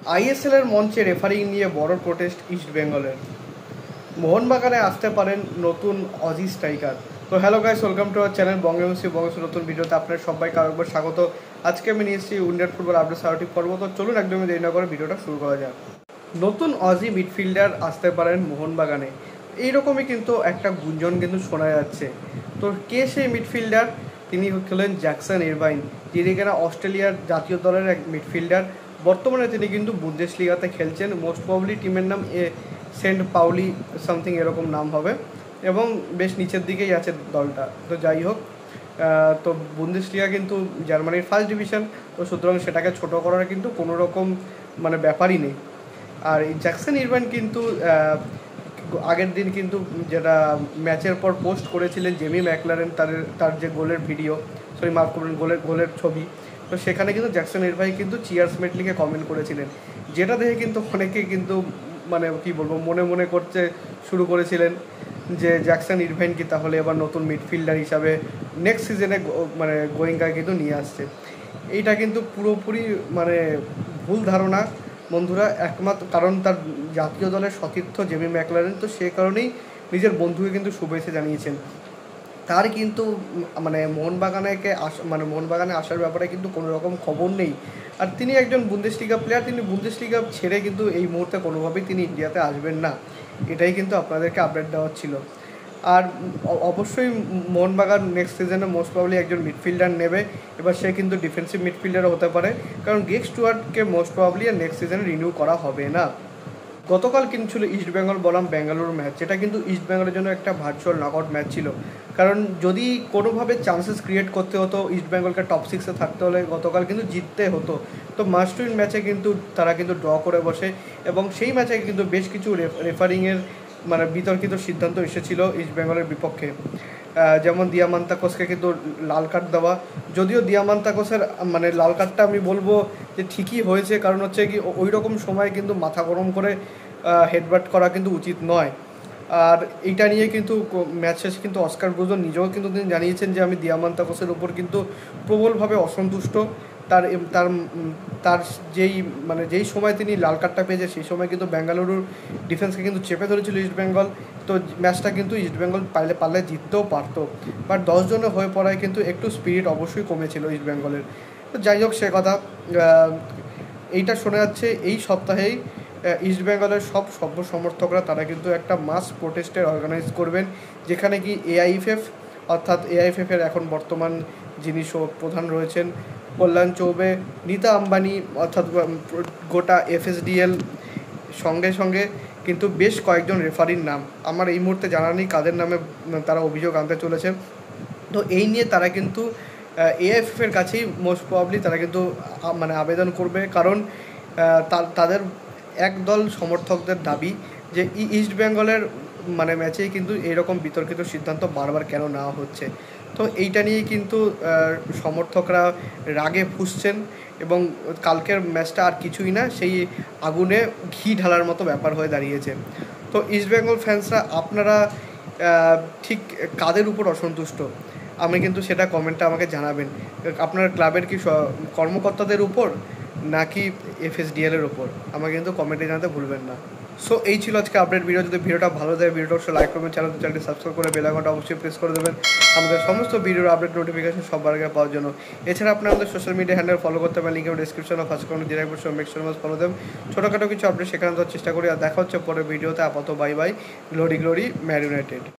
ISL এর মঞ্চে referring নিয়ে বড় প্রোটেস্ট ইস্ট বেঙ্গলের। মোহনবাগানে আসতে পারেন নতুন অজি স্ট্রাইকার। তো hello guys, welcome to our channel Bangabandhu নতুন ভিডিওতে আপনার সবাইকে আরেকবার স্বাগত। আজকে আমি নিয়ে এসেছি ইন্ডিয়ান ফুটবল আপডেট সার্টিফ পর্ব। তো চলুন একদমই দেরি না করে ভিডিওটা শুরু করা যাক। নতুন অজি মিডফিল্ডার আসতে পারেন মোহনবাগানে, এইরকমই কিন্তু একটা গুঞ্জন কিন্তু শোনা যাচ্ছে। তো কে সেই মিডফিল্ডার? তিনি হলেন জ্যাকসন ইরভাইন, যিনি কিনা অস্ট্রেলিয়ার জাতীয় দলের এক মিডফিল্ডার। বর্তমানে তিনি কিন্তু বুন্দেসলিগাতে খেলছেন। মোস্ট প্রবাবলি টিমের নাম সেন্ট পাউলি সামথিং এরকম নাম হবে, এবং বেশ নিচের দিকেই আছে দলটা। তো যাই হোক, তো বুন্দেসলিগা কিন্তু জার্মানির ফার্স্ট ডিভিশন, তো সুতরাং সেটাকে ছোটো করার কিন্তু কোনো রকম ব্যাপারই নেই। আর এই জ্যাকসন ইরভাইন কিন্তু আগের দিন কিন্তু যেটা ম্যাচের পর পোস্ট করেছিলেন জেমি ম্যাকলারেন, তার যে গোলের ভিডিও, মাফ করবেন, গোলের ছবি, তো সেখানে কিন্তু জ্যাকসন ইরভাইন কিন্তু চিয়ার্স মেট লিখে কমেন্ট করেছিলেন, যেটা দেখে কিন্তু অনেকে কিন্তু কী বলবো মনে মনে করতে শুরু করেছিলেন যে জ্যাকসন ইরভাইন কি তাহলে এবার নতুন মিডফিল্ডার হিসাবে নেক্সট সিজনে গোয়েঙ্গায় কিন্তু নিয়ে আসছে। এইটা কিন্তু পুরোপুরি ভুল ধারণা বন্ধুরা। একমাত্র কারণ তার জাতীয় দলের সতীর্থ জেমি ম্যাকলারেন, তো সে কারণেই নিজের বন্ধুকে কিন্তু শুভেচ্ছা জানিয়েছেন। তার কিন্তু মোহনবাগানে আসার ব্যাপারে কিন্তু কোনো রকম খবর নেই। আর তিনি একজন বুন্দেসলিগা প্লেয়ার, তিনি বুন্দেসলিগা ছেড়ে কিন্তু এই মুহূর্তে কোনোভাবেই তিনি ইন্ডিয়াতে আসবেন না। এটাই কিন্তু আপনাদেরকে আপডেট দেওয়ার ছিল। আর অবশ্যই মোহনবাগান নেক্সট সিজনে মোস্ট প্রবলি একজন মিডফিল্ডার নেবে। এবার সে কিন্তু ডিফেন্সিভ মিডফিল্ডারও হতে পারে, কারণ গ্রেগ স্টুয়ার্টকে মোস্ট প্রবলি নেক্সট সিজনে রিনিউ করা হবে না। গতকাল কিন্তু ছিল ইস্টবেঙ্গল বনাম বেঙ্গালুরু ম্যাচ, যেটা কিন্তু ইস্টবেঙ্গলের জন্য একটা ভার্চুয়াল নকআউট ম্যাচ ছিল। কারণ যদি কোনোভাবে চান্সেস ক্রিয়েট করতে হতো ইস্টবেঙ্গলকে টপ সিক্সে থাকতে হলে, গতকাল কিন্তু জিততে হতো। তো মাস্ট উইন ম্যাচে কিন্তু তারা কিন্তু ড্র করে বসে, এবং সেই ম্যাচে কিন্তু বেশ কিছু রেফারিংয়ের বিতর্কিত সিদ্ধান্ত এসেছিল ইস্টবেঙ্গলের বিপক্ষে। যেমন দিয়ামান্তাকোসকে কিন্তু লাল কার্ড দেওয়া, যদিও দিয়ামান্তাকোসের লাল কার্ডটা আমি বলবো যে ঠিকই হয়েছে, কারণ হচ্ছে কি ওই রকম সময় কিন্তু মাথা গরম করে হেডবাট করা কিন্তু উচিত নয়। আর এইটা নিয়ে কিন্তু ম্যাচ শেষে কিন্তু অস্কার ব্রুজো নিজেও কিন্তু তিনি জানিয়েছেন যে আমি দিয়ামান্তাকোসের উপর কিন্তু প্রবলভাবে অসন্তুষ্ট। তার তার তার যেই সময় তিনি লাল কার্ডটা পেয়েছে, সেই সময় কিন্তু বেঙ্গালুরুর ডিফেন্সকে কিন্তু চেপে ধরেছিল ইস্টবেঙ্গল। তো ম্যাচটা কিন্তু ইস্টবেঙ্গল পারলে জিততেও পারতো, বাট 10 জনে হয়ে পড়ায় কিন্তু একটু স্পিরিট অবশ্যই কমেছিল ইস্টবেঙ্গলের। তো যাই হোক, সে কথা এইটা শোনা যাচ্ছে এই সপ্তাহেই ইস্টবেঙ্গলের সব সভ্য সমর্থকরা তারা কিন্তু একটা মাস প্রোটেস্টের অর্গানাইজ করবেন, যেখানে কি এআইএফএফ অর্থাৎ এআইএফএফের এখন বর্তমান যিনি প্রধান রয়েছেন কল্যাণ চৌবে, নীতা আম্বানি অর্থাৎ গোটা এফএসডিএল, সঙ্গে কিন্তু বেশ কয়েকজন রেফারির নাম আমার এই মুহূর্তে জানা নেই কাদের নামে তারা অভিযোগ আনতে চলেছে। তো এই নিয়ে তারা কিন্তু এআইএফএফের কাছেই মোস্ট প্রবাবলি তারা কিন্তু আবেদন করবে, কারণ তাদের একদল সমর্থকদের দাবি যে ইস্টবেঙ্গলের ম্যাচেই কিন্তু এরকম বিতর্কিত সিদ্ধান্ত বারবার কেন নেওয়া হচ্ছে। তো এইটা নিয়েই কিন্তু সমর্থকরা রাগে ফুঁসছেন, এবং কালকের ম্যাচটা আর কিছুই না, সেই আগুনে ঘি ঢালার মতো ব্যাপার হয়ে দাঁড়িয়েছে। তো ইস্টবেঙ্গল ফ্যান্সরা আপনারা ঠিক কাদের উপর অসন্তুষ্ট, আমি কিন্তু সেটা কমেন্টে আমাকে জানাবেন। আপনার ক্লাবের কি কর্মকর্তাদের উপর নাকি এফএসডিএলের ওপর, আমাকে কিন্তু কমেন্টে জানাতে ভুলবেন না। সো এই ছিল আজকে আপডেট ভিডিও। যদি ভিডিওটা ভালো দেয় ভিডিওটা অবশ্যই লাইক করবেন, চ্যানেলটি সাবস্ক্রাইব করে বেল আইকনটা অবশ্যই প্রেস করে দেবেন আমাদের সমস্ত ভিডিওর আপডেট নোটিফিকেশন সবার আগে পাওয়ার জন্য। এছাড়া আপনারা আমাদের সোশ্যাল মিডিয়া হ্যান্ডেল ফলো করতে পারেন, লিঙ্ক ডিসক্রিপশনে ফার্স্ট কমেন্ট দিয়ে রাখবেন। মেক শিওর মাস্ট ফলো দেন, ছোটোখাটো কিছু আপডেট সেখানে দেওয়ার চেষ্টা করি। আর দেখা হচ্ছে পরের ভিডিওতে। আপাতত bye bye, glory glory man United.